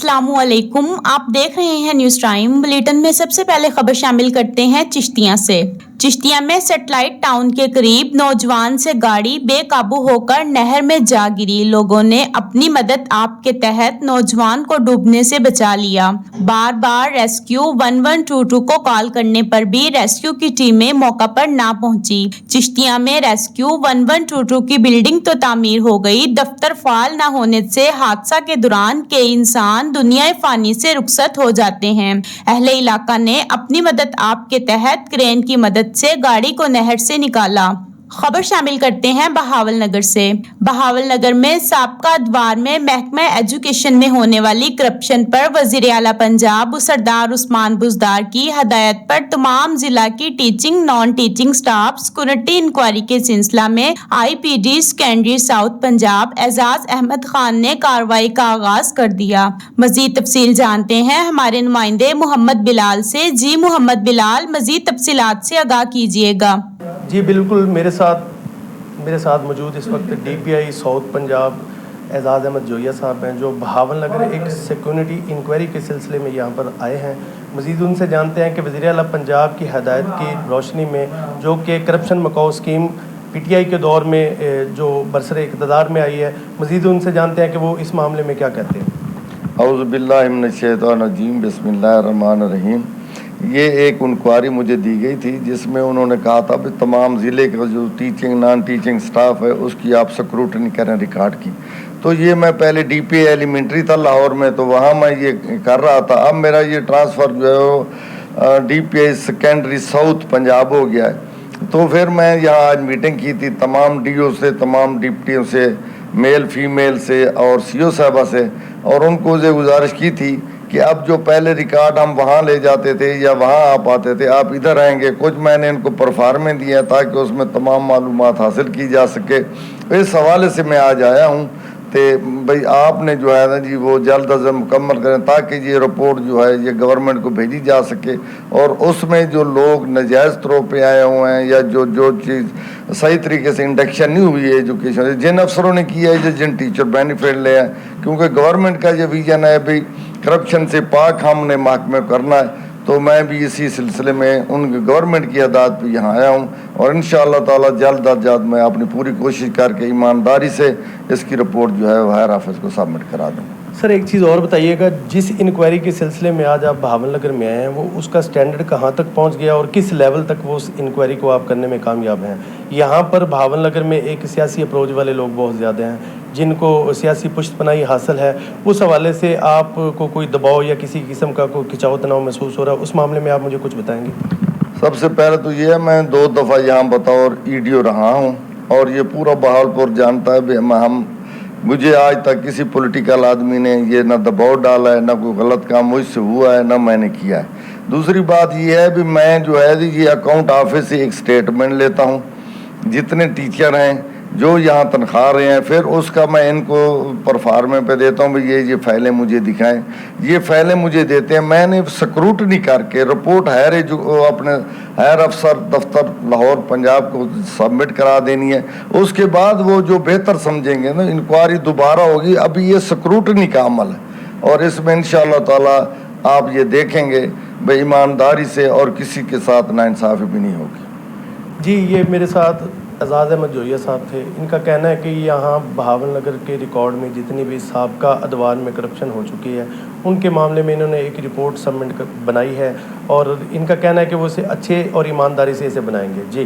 अस्सलामु अलैकुम। आप देख रहे हैं न्यूज़ टाइम। बुलेटिन में सबसे पहले खबर शामिल करते हैं चिश्तिया से। चिश्तिया में सैटेलाइट टाउन के करीब नौजवान से गाड़ी बेकाबू होकर नहर में जा गिरी। लोगों ने अपनी मदद आप के तहत नौजवान को डूबने से बचा लिया। बार बार रेस्क्यू 1122 को कॉल करने पर भी रेस्क्यू की टीमें मौका पर ना पहुंची। चिश्तिया में रेस्क्यू 1122 की बिल्डिंग तो तामीर हो गई, दफ्तर फाल न होने से हादसा के दौरान कई इंसान दुनिया फानी से रुखसत हो जाते हैं। अहले इलाका ने अपनी मदद आप के तहत क्रेन की मदद से गाड़ी को नहर से निकाला। खबर शामिल करते हैं बहावल नगर से। बहावल नगर में साबका अदवार में महकमा एजुकेशन में होने वाली करप्शन पर वजीर आला पंजाब सरदार उस्मान बुज़दार की हदायत पर तमाम जिला की teaching non teaching staff security inquiry के सिलसिला में IPD secondary south Punjab Ejaz Ahmad Khan ने कार्रवाई का आगाज कर दिया। मजीद तफसील जानते हैं हमारे नुमाइंदे मोहम्मद बिलाल से। जी मोहम्मद बिलाल, मजीद तफसीलात से आगाह कीजिएगा। जी बिल्कुल, मेरे साथ मौजूद इस वक्त DPI साउथ पंजाब एजाज अहमद जोया साहब हैं, जो बहावल नगर एक सिक्योरिटी इंक्वायरी के सिलसिले में यहाँ पर आए हैं। मज़ीद उनसे जानते हैं कि वज़ीर आला पंजाब की हदायत की रोशनी में जो कि करप्शन मकाऊ स्कीम PTI के दौर में जो बरसरे इक़्तिदार में आई है, मज़ीद उनसे जानते हैं कि वो इस मामले में क्या कहते हैं। औज़ु बिल्लाहि मिनश शैतानिर रजीम, बिस्मिल्लाहिर रहमानिर रहीम। ये एक इंक्वायरी मुझे दी गई थी जिसमें उन्होंने कहा था कि तमाम ज़िले का जो टीचिंग नॉन टीचिंग स्टाफ है उसकी आप स्क्रूटनी करें रिकॉर्ड की। तो ये मैं पहले DPI एलिमेंट्री था लाहौर में, तो वहाँ मैं ये कर रहा था। अब मेरा ये ट्रांसफ़र जो है वो DPI सेकेंडरी साउथ पंजाब हो गया है। तो फिर मैं यहाँ आज मीटिंग की थी तमाम DO से, तमाम डिप्टियों से, मेल फीमेल से और CO साहबा से, और उनको ये गुजारिश की थी कि अब जो पहले रिकॉर्ड हम वहाँ ले जाते थे या वहाँ आप आते थे, आप इधर आएंगे। कुछ मैंने इनको परफार्मे दिया ताकि उसमें तमाम मालूमात हासिल की जा सके। इस हवाले से मैं आज आया हूँ तो भाई आपने जो है ना जी वो जल्द अज जल्द मुकम्मल करें ताकि ये रिपोर्ट जो है ये गवर्नमेंट को भेजी जा सके, और उसमें जो लोग नजायज़ तौर पे आए हुए हैं या जो चीज़ सही तरीके से इंडक्शन नहीं हुई है एजुकेशन, जिन अफसरों ने किया है, जिन टीचर बेनिफिट ले हैं, क्योंकि गवर्नमेंट का ये विजन है भाई करप्शन से पाक हमने महकमे करना है। तो मैं भी इसी सिलसिले में उन गवर्नमेंट की हदायत पे यहाँ आया हूँ, और इंशाअल्लाह ताला जल्द अज जल्द मैं अपनी पूरी कोशिश करके ईमानदारी से इसकी रिपोर्ट जो है हायर ऑफिस को सबमिट करा दूँ। सर एक चीज़ और बताइएगा, जिस इंक्वायरी के सिलसिले में आज आप बहावल नगर में आए हैं, वो उसका स्टैंडर्ड कहाँ तक पहुँच गया और किस लेवल तक वो उस इंक्वायरी को आप करने में कामयाब हैं। यहाँ पर बहावल नगर में एक सियासी अप्रोच वाले लोग बहुत ज़्यादा हैं जिनको सियासी पुष्टपनाही हासिल है। उस हवाले से आपको कोई दबाव या किसी किस्म का कोई खिंचाव तनाव महसूस हो रहा है, उस मामले में आप मुझे कुछ बताएंगे। सबसे पहले तो ये है, मैं 2 दफ़ा यहाँ बतौर EDO रहा हूँ और ये पूरा बहावलपुर जानता है। मुझे आज तक किसी पॉलिटिकल आदमी ने ये ना दबाव डाला है, ना कोई गलत काम मुझसे हुआ है, ना मैंने किया है। दूसरी बात ये है भी मैं जो है ये अकाउंट ऑफिस से एक स्टेटमेंट लेता हूँ, जितने टीचर हैं जो यहाँ तनख्वाह रहे हैं, फिर उसका मैं इनको परफार्मे पे देता हूँ भाई ये फाइलें मुझे दिखाएं। ये फाइलें मुझे देते हैं, मैंने स्क्रूटनी करके रिपोर्ट अपने हायर अफसर दफ्तर लाहौर पंजाब को सबमिट करा देनी है। उसके बाद वो जो बेहतर समझेंगे ना इंक्वायरी दोबारा होगी। अभी ये स्क्रूटनी का अमल है और इसमें इंशाअल्लाह ताला आप ये देखेंगे भाई ईमानदारी से और किसी के साथ नाइंसाफ़ी भी नहीं होगी। जी ये मेरे साथ एजाज अहमद जोया साहब थे। इनका कहना है कि यहाँ बहावल नगर के रिकॉर्ड में जितनी भी साबका अदवार में करप्शन हो चुकी है उनके मामले में इन्होंने एक रिपोर्ट सबमिट बनाई है, और इनका कहना है कि वो इसे अच्छे और ईमानदारी से इसे बनाएंगे। जी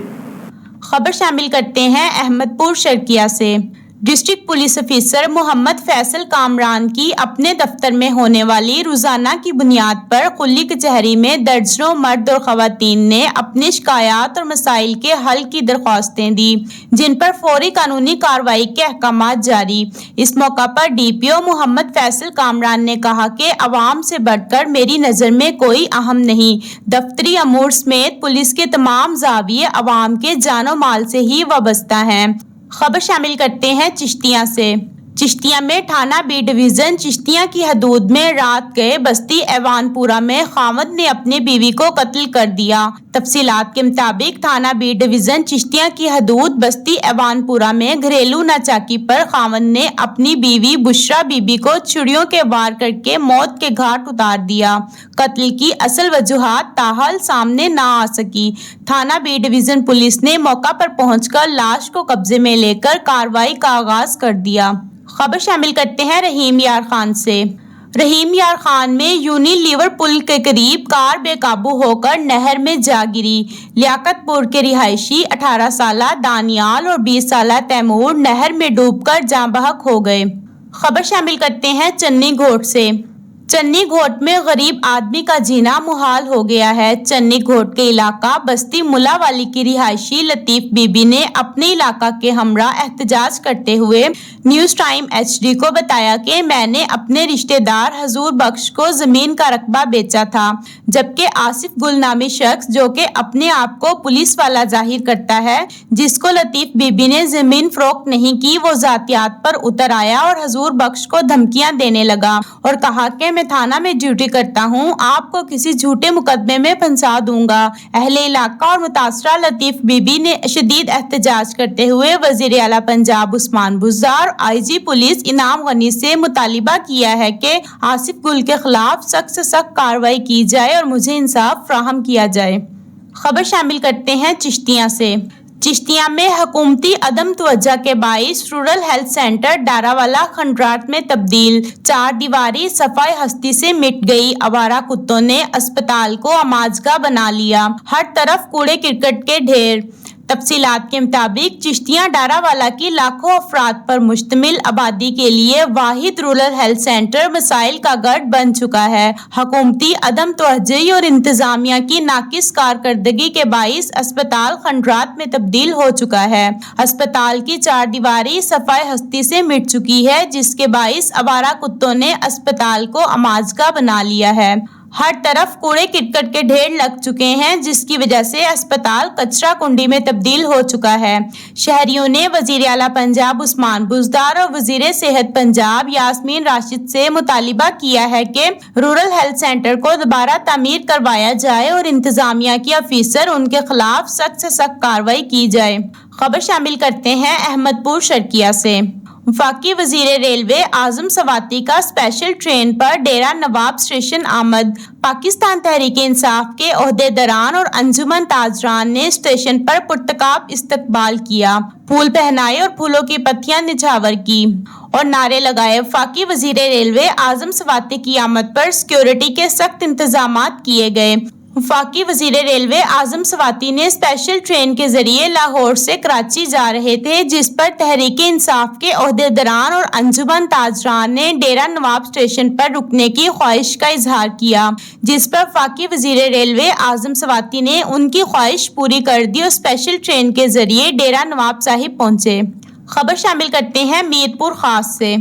खबर शामिल करते हैं अहमदपुर शर्किया से। District police officer Mohammad Faisal Kamran की अपने दफ्तर में होने वाली रोजाना की बुनियाद पर कुल्ली कचहरी में दर्जनों मर्द और खवातीन ने अपनी शिकायत और मसाइल के हल की दरख्वास्तें दी, जिन पर फौरी कानूनी कार्रवाई के अहकामात जारी। इस मौका पर DPO मोहम्मद फैसल कामरान ने कहा कि अवाम से बढ़कर मेरी नज़र में कोई अहम नहीं। दफ्तरी अमूर समेत पुलिस के तमाम जाविये अवाम के जानो माल से ही वाबस्ता हैं। खबर शामिल करते हैं चिश्तिया से। चिश्तिया में थाना बी डिवीजन चिश्तिया की हदूद में रात गए बस्ती एवानपुरा में खावंद ने अपनी बीवी को कत्ल कर दिया। तफसीलात के मुताबिक थाना बी डिवीजन चिश्तिया की हदूद बस्ती एवानपुरा में घरेलू नाचाकी पर खावंद ने अपनी बीवी बुशरा बीबी को छुरियों के वार करके मौत के घाट उतार दिया। कत्ल की असल वजूहात ताहाल सामने ना आ सकी। थाना बी डिवीजन पुलिस ने मौका पर पहुंचकर लाश को कब्जे में लेकर कार्रवाई का आगाज कर दिया। खबर शामिल करते हैं रहीम यार खान से। रहीम यार खान में यूनिलीवर पुल के करीब कार बेकाबू होकर नहर में जा गिरी। लियाकतपुर के रिहायशी 18 साला दानियाल और 20 साला तैमूर नहर में डूबकर जाँ बहक हो गए। खबर शामिल करते हैं चन्नी घोट से। चन्नी घोट में गरीब आदमी का जीना मुहाल हो गया है। चन्नी घोट के इलाका बस्ती मुलावाली की रिहायशी लतीफ बीबी ने अपने इलाका के हमरा एहतजाज करते हुए न्यूज़ टाइम HD को बताया कि मैंने अपने रिश्तेदार हजूर बख्श को जमीन का रकबा बेचा था, जबकि आसिफ गुल नामी शख्स जो कि अपने आप को पुलिस वाला जाहिर करता है, जिसको लतीफ बीबी ने जमीन फरोख्त नहीं की, वो जातियात पर उतर आया और हजूर बख्श को धमकियां देने लगा और कहा कि मैं थाना में ड्यूटी करता हूं, आपको किसी झूठे मुकदमे में फंसा दूंगा। अहले इलाका और मुतासरा लतीफ बीबी ने शदीद एहतजाज करते हुए वजीर आला पंजाब उस्मान बुज़दार और IG पुलिस इनाम गनी से मुतालिबा किया है कि आसिफ गुल के खिलाफ सख्त से सख्त कार्रवाई की जाए और मुझे इंसाफ फ्राहम किया जाए। खबर शामिल करते हैं चिश्तिया से। चिश्तिया में हुकूमती अदम तवज्जो के बाइस रूरल हेल्थ सेंटर डारावाला खंडरात में तब्दील। 4 दीवारी सफाई हस्ती से मिट गई। आवारा कुत्तों ने अस्पताल को अमाजगा बना लिया। हर तरफ कूड़े करकट के ढेर। तफसीलात के मुताबिक चिश्तिया डारावाला की लाखों अफराद पर मुश्तमिल आबादी के लिए वाहिद रूरल हेल्थ सेंटर मसाइल का गढ़ बन चुका है। हुकूमती अदम तवज्जोही और इंतजामिया की नाकिस कारकर्दगी के बाइस अस्पताल खंडरात में तब्दील हो चुका है। अस्पताल की 4 दीवारी सफाई हस्ती से मिट चुकी है, जिसके बाइस आवारा कुत्तों ने अस्पताल को अमाजगा बना लिया है। हर तरफ कूड़े किरकट के ढेर लग चुके हैं, जिसकी वजह से अस्पताल कचरा कुंडी में तब्दील हो चुका है। शहरियों ने वजीर आला पंजाब उस्मान बुज़दार और वजीर सेहत पंजाब यास्मीन राशिद से मुतालिबा किया है कि रूरल हेल्थ सेंटर को दोबारा तामीर करवाया जाए और इंतजामिया के अफीसर उनके खिलाफ सख्त से सख्त कार्रवाई की जाए। खबर शामिल करते हैं अहमदपुर शर्किया से। वफाकी वजीर रेलवे आजम सवाती का स्पेशल ट्रेन पर डेरा नवाब स्टेशन आमद। पाकिस्तान तहरीक इंसाफ के ओहदेदारान और अंजुमन ताजरान ने स्टेशन पर पुरतकाब इस्तकबाल किया, फूल पहनाए और फूलों की पत्तियां निछावर की और नारे लगाए। वफाकी वजीर रेलवे आजम सवाती की आमद पर सिक्योरिटी के सख्त इंतजामात किए गए। वफाकी वजीर रेलवे आजम सवाती ने स्पेशल ट्रेन के जरिए लाहौर से कराची जा रहे थे, जिस पर तहरीक इंसाफ के ओहदेदारान और अंजुमन ताजरान ने डेरा नवाब स्टेशन पर रुकने की ख्वाहिश का इजहार किया, जिस पर वफाकी वजीर रेलवे आजम सवाती ने उनकी ख्वाहिश पूरी कर दी और स्पेशल ट्रेन के जरिए डेरा नवाब साहिब पहुंचे। खबर शामिल करते हैं मीरपुर खास से।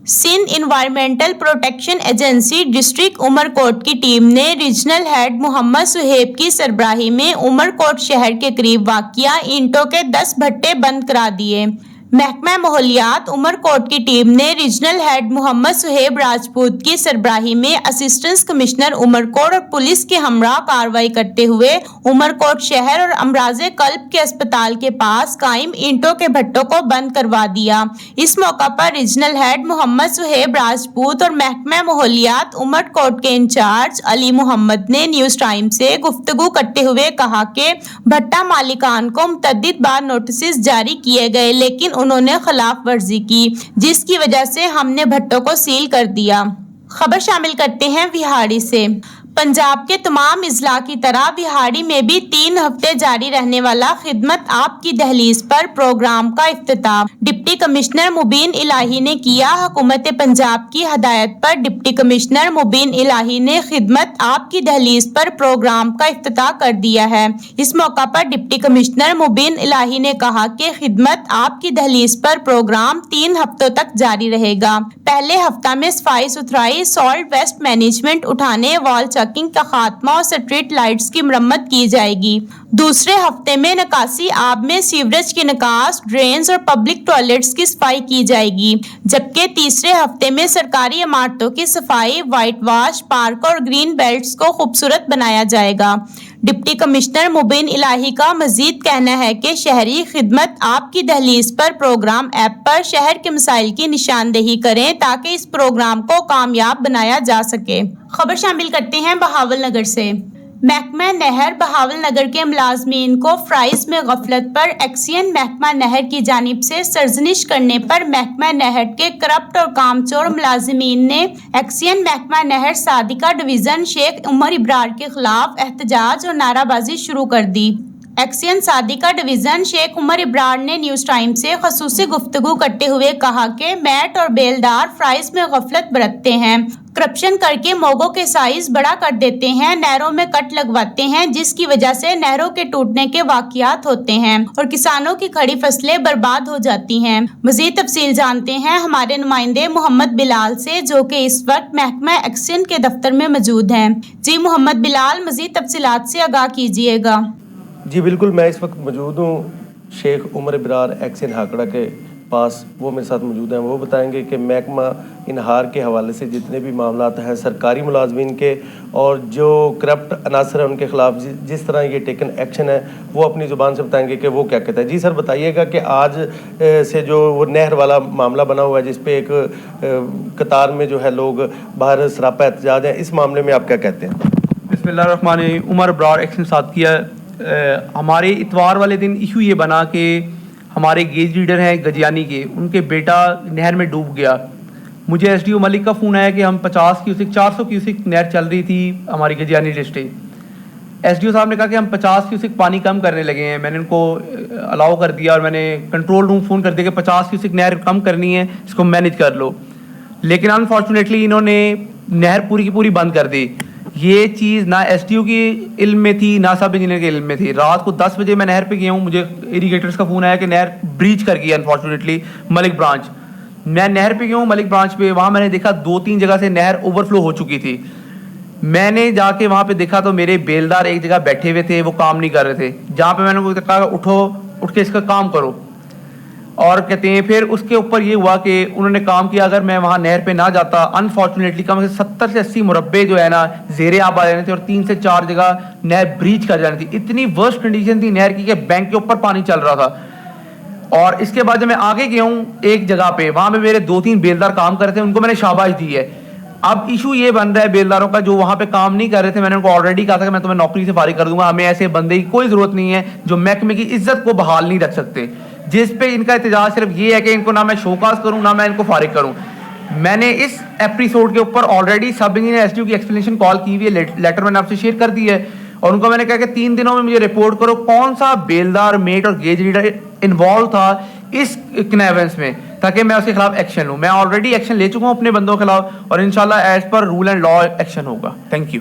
Sindh environmental protection agency district Umerkot की टीम ने रीजनल हेड मोहम्मद सुहेब की सरबराही में उमरकोट शहर के करीब वाक़िया ईंटों के 10 भट्टे बंद करा दिए। महकमा माहौलियात उमरकोट की टीम ने रीजनल हेड मोहम्मद सुहेब राजपूत की सरबराही में असिस्टेंट कमिश्नर उमरकोट और पुलिस के हमरा कार्रवाई करते हुए उमरकोट शहर और अमराजे कल्ब के अस्पताल के पास कायम ईंटों के भट्टों को बंद करवा दिया। इस मौका पर रीजनल हेड मोहम्मद सुहेब राजपूत और महकमा माहौलियात उमरकोट के इंचार्ज अली मोहम्मद ने न्यूज़ टाइम से गुफ्तगू करते हुए कहा कि भट्टा मालिकान को मुतअद्दिद बार नोटिस जारी किए गए, लेकिन उन्होंने खिलाफ वर्जी की, जिसकी वजह से हमने भट्टों को सील कर दिया। खबर शामिल करते हैं विहाड़ी से। पंजाब के तमाम इजला की तरह विहाड़ी में भी 3 हफ्ते जारी रहने वाला खिदमत आपकी दहलीज पर प्रोग्राम का इफ्तिताह डिप्टी कमिश्नर मुबीन इलाही ने किया। हुकूमत पंजाब की हदायत पर डिप्टी कमिश्नर मुबीन इलाही ने खिदमत आपकी दहलीज पर प्रोग्राम का इफ्तिताह कर दिया है। इस मौका पर डिप्टी कमिश्नर मुबीन इलाही ने कहा कि खिदमत आपकी दहलीज पर प्रोग्राम 3 हफ्तों तक जारी रहेगा। पहले हफ्ता में सफाई सुथराई, सॉल्ट वेस्ट मैनेजमेंट उठाने, वॉल ورکنگ کا خاتمہ اور اسٹریٹ لائٹس کی مرمت کی جائے گی۔ دوسرے ہفتے میں نکاسی آب میں سیوریج کی نکاس، ڈرینز اور پبلک ٹوائلٹس کی صفائی کی جائے گی، جبکہ تیسرے ہفتے میں سرکاری عمارتوں کی صفائی، وائٹ واش، پارک اور گرین بیلٹس کو خوبصورت بنایا جائے گا۔ ڈپٹی کمشنر مبین الہی کا مزید کہنا ہے کہ شہری خدمت آپ کی دہلیز پر پروگرام ایپ پر شہر کے مسائل کی نشاندہی کریں تاکہ اس پروگرام کو کامیاب بنایا جا سکے۔ خبر شامل کرتے ہیں بہاول نگر سے۔ محکمہ نہر بہاول نگر کے ملازمین کو فرائض میں غفلت پر ایکسین محکمہ نہر کی جانب سے سرزنش کرنے پر محکمہ نہر کے کرپٹ اور کامچور ملازمین نے ایکسین محکمہ نہر صادقہ ڈویژن شیخ عمر ابرار کے خلاف احتجاج اور نعرہ بازی شروع کر دی۔ ایکسین صادقہ ڈویژن شیخ عمر ابرار نے نیوز ٹائم سے خصوصی گفتگو کرتے ہوئے کہا کہ میٹ اور بیلدار فرائض میں غفلت برتتے ہیں، کرپشن کر کے موگوں کے سائز بڑا کر دیتے ہیں، نہروں میں کٹ لگواتے ہیں جس کی وجہ سے نہروں کے ٹوٹنے کے واقعات ہوتے ہیں اور کسانوں کی کھڑی فصلیں برباد ہو جاتی ہیں۔ مزید تفصیل جانتے ہیں ہمارے نمائندے محمد بلال سے، جو کہ اس وقت محکمہ ایکسین کے دفتر میں موجود ہیں۔ جی محمد بلال، مزید تفصیلات سے آگاہ کیجیے گا۔ جی بالکل، میں اس وقت موجود ہوں شیخ عمر ابرار ایکسین ہاکڑا کے پاس، وہ میرے ساتھ موجود ہیں۔ وہ بتائیں گے کہ محکمہ انہار کے حوالے سے جتنے بھی معاملات ہیں سرکاری ملازمین کے اور جو کرپٹ عناصر ہیں ان کے خلاف جس طرح یہ ٹیکن ایکشن ہے، وہ اپنی زبان سے بتائیں گے کہ وہ کیا کہتا ہے۔ جی سر، بتائیے گا کہ آج سے جو وہ نہر والا معاملہ بنا ہوا ہے جس پہ ایک قطار میں جو ہے لوگ باہر سراپا احتجاج ہیں، اس معاملے میں آپ کیا کہتے ہیں؟ بسم اللہ الرحمن الرحیم۔ عمر ابرار ایکسین صادقیہ، ہمارے اتوار والے دن ایشو یہ بنا کہ ہمارے گیج لیڈر ہیں گجیانی کے، ان کے بیٹا نہر میں ڈوب گیا۔ مجھے ایس ڈی او ملک کا فون آیا کہ ہم 400 کیوسک نہر چل رہی تھی ہماری گجیانی ڈسٹرکٹ۔ ایس ڈی او صاحب نے کہا کہ ہم 50 کیوسک پانی کم کرنے لگے ہیں۔ میں نے ان کو الاؤ کر دیا اور میں نے کنٹرول روم فون کر دیا کہ 50 کیوسک نہر کم کرنی ہے، اس کو مینیج کر لو۔ لیکن انفارچونیٹلی انہوں نے نہر پوری کی پوری بند کر دی۔ یہ چیز نہ ایس ڈی او کی علم میں تھی نہ سب انجینئر کے علم میں تھی۔ رات کو 10 بجے میں نہر پہ گیا ہوں، مجھے اریگیٹرز کا فون آیا کہ نہر بریچ کر گئی انفارچونیٹلی ملک برانچ۔ میں نہر پہ گیا ہوں ملک برانچ پہ، وہاں میں نے دیکھا 2-3 جگہ سے نہر اوور فلو ہو چکی تھی۔ میں نے جا کے وہاں پہ دیکھا تو میرے بیلدار ایک جگہ بیٹھے ہوئے تھے، وہ کام نہیں کر رہے تھے، جہاں پہ میں نے کہا اٹھ کے اس کا کام کرو، اور کہتے ہیں پھر اس کے اوپر یہ ہوا کہ انہوں نے کام کیا۔ اگر میں وہاں نہر پہ نہ جاتا انفارچونیٹلی کم سے 70 سے 80 مربے جو ہے نا زیر آب آ جانے تھے اور 3 سے 4 جگہ نہر بریچ کر جانی تھی۔ اتنی ورسٹ کنڈیشن تھی نہر کی کہ بینک کے اوپر پانی چل رہا تھا۔ اور اس کے بعد جب میں آگے گیا ہوں ایک جگہ پہ، وہاں پہ میرے 2-3 بیلدار کام کر رہے تھے، ان کو میں نے شاباش دی ہے۔ اب ایشو یہ بن رہا ہے بیلداروں کا جو وہاں پہ کام نہیں کر رہے تھے، میں نے ان کو آلریڈی کہا تھا کہ میں تمہیں نوکری سے فارغ کر دوں گا، ہمیں ایسے بندے کی کوئی ضرورت نہیں ہے جو محکمے کی عزت کو بحال نہیں رکھ سکتے۔ جس پہ ان کا احتجاج صرف یہ ہے کہ ان کو نہ میں شوکاز کروں نہ میں ان کو فارغ کروں۔ میں نے اس ایپیسوڈ کے اوپر آلریڈی سب انجینئر ایس ڈی او کی ایکسپلینیشن کال کی ہوئی ہے، لیٹر میں نے آپ سے شیئر کر دی ہے، اور ان کو میں نے کہا کہ 3 دنوں میں مجھے رپورٹ کرو کون سا بیلدار، میٹ اور گیج لیڈر انوالو تھا اس کنیونس میں، تاکہ میں اس کے خلاف ایکشن لوں۔ میں آلریڈی ایکشن لے چکا ہوں اپنے بندوں کے خلاف، اور انشاءاللہ as per rule and law action ہوگا۔ Thank you.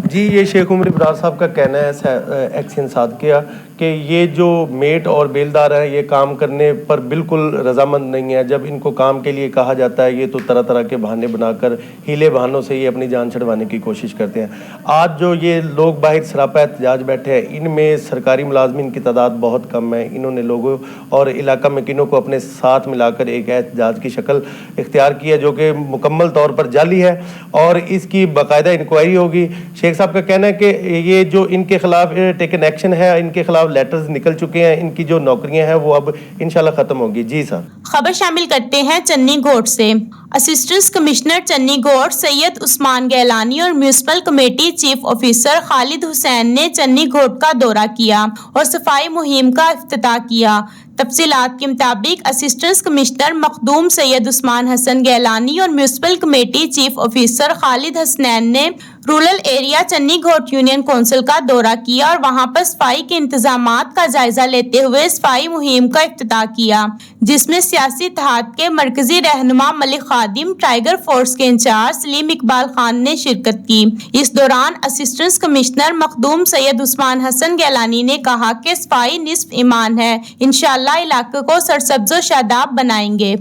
جی، یہ شیخ عمر ابرار صاحب کا کہنا ہے ایکسین صادقیہ کہ یہ جو میٹ اور بیلدار ہیں یہ کام کرنے پر بالکل رضامند نہیں ہے۔ جب ان کو کام کے لیے کہا جاتا ہے یہ تو طرح طرح کے بہانے بنا کر ہیلے بہانوں سے یہ اپنی جان چھڑوانے کی کوشش کرتے ہیں۔ آج جو یہ لوگ باہر سراپا احتجاج بیٹھے ہیں، ان میں سرکاری ملازمین کی تعداد بہت کم ہے۔ انہوں نے لوگوں اور علاقہ مکینوں کو اپنے ساتھ ملا کر ایک احتجاج کی شکل اختیار کی ہے جو کہ مکمل طور پر جعلی ہے اور اس کی باقاعدہ انکوائری ہوگی۔ شیخ صاحب کا کہنا ہے کہ یہ جو ان کے خلاف ٹیکن ایکشن ہے، ان کے خلاف لیٹرز نکل چکے ہیں، ان کی جو نوکریاں ہیں وہ اب انشاءاللہ ختم ہوں گی۔ جی صاحب، خبر شامل کرتے ہیں چنی گھوٹ سے۔ اسسٹنٹ کمشنر چنی گھوٹ سید عثمان گیلانی اور municipal committee chief officer Khalid Hussain نے چنی گھوٹ کا دورہ کیا اور صفائی مہم کا افتتاح کیا۔ تفصیلات کے مطابق اسسٹنٹ کمشنر مخدوم سید عثمان حسن گیلانی اور میونسپل کمیٹی چیف آفیسر خالد حسنین نے رورل ایریا چنی گھوٹ یونین کونسل کا دورہ کیا اور وہاں پر صفائی کے انتظامات کا جائزہ لیتے ہوئے صفائی مہم کا افتتاح کیا، جس میں سیاسی اتحاد کے مرکزی رہنما ملک خادم، ٹائیگر فورس کے انچارج سلیم اقبال خان نے شرکت کی۔ اس دوران اسسٹنٹ کمشنر مخدوم سید عثمان حسن گیلانی نے کہا کہ صفائی نصف ایمان ہے، انشاءاللہ علاقے کو سرسبز و شاداب بنائیں گے۔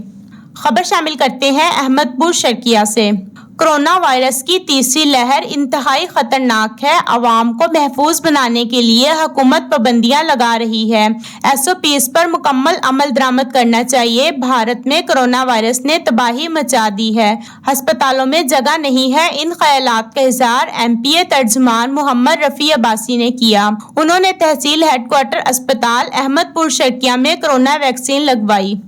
خبر شامل کرتے ہیں احمد پور شرقیہ سے۔ कोरोना वायरस की तीसरी लहर इंतहाई खतरनाक है। आवाम को महफूज बनाने के लिए हुकूमत पाबंदियां लगा रही है। SOPs पर मुकम्मल अमल दरामद करना चाहिए। भारत में कोरोना वायरस ने तबाही मचा दी है, अस्पतालों में जगह नहीं है। इन ख्यालात का इज़हार MPA तर्जुमान मोहम्मद रफ़ी अब्बासी ने किया। उन्होंने तहसील हेडक्वार्टर अस्पताल अहमदपुर शर्किया में कोरोना वैक्सीन लगवाई।